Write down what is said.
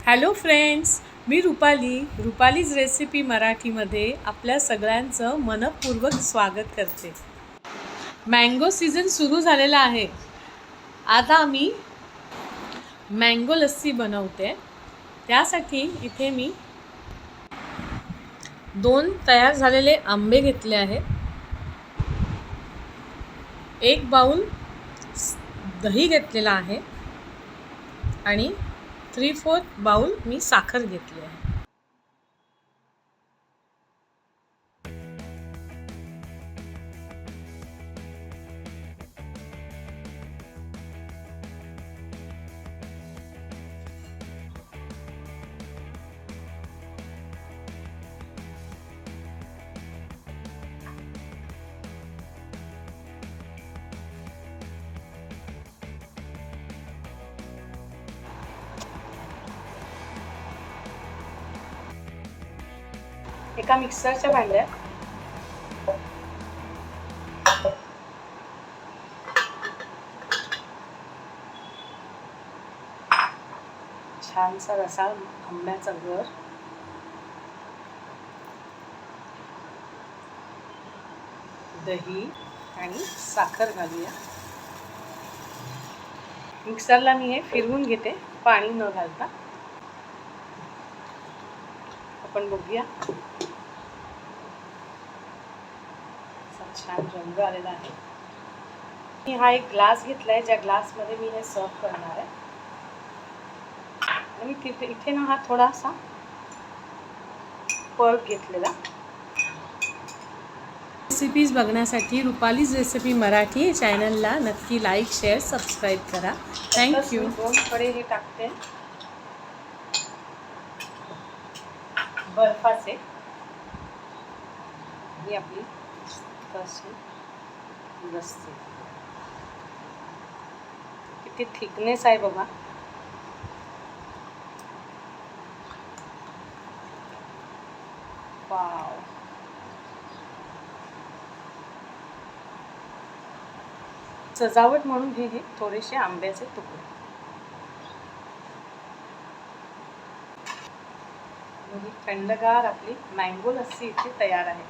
Hello friends, मी रुपालीज recipe मराठीमध्ये आपल्या सगळ्यांचं मनपूर्वक स्वागत करते. मँगो सीझन सुरू झालेला आहे. आता मी मँगो लस्सी बनवते. त्यासाठी इथे मी 2 तयार झालेले आंबे घेतले आहेत, 1 बाउल दही घेतलेला आहे आणि 3/4 बाउल मी साखर घेतली आहे. एका मिक्सरच्या भांड्यात छानसा रसा आंब्याचा गर, दही आणि साखर घालूया. मिक्सरला मी हे फिरवून घेते पाणी न घालता. आपण बघूया, छान रंग आलेला आहे. मी हा एक ग्लास घेतलाय, ज्या ग्लासमध्ये मी हे सर्व करणार आहे. आणि इथे ना हा थोडासा पर्क घेतलेला. रेसिपीज बघण्यासाठी रुपालीज रेसिपी मराठी चॅनलला नक्की लाईक, शेअर, सबस्क्राईब करा. थँक्यू. 2 कडे हे टाकते बर्फाचे. ही आपली कशी लस्सी, किती थिकनेस आहे बघा. वाव, सजावट म्हणून हे थोडेसे आंब्याचे तुकडे. थंडगार आपली मँगो लस्सी इथे तयार आहे.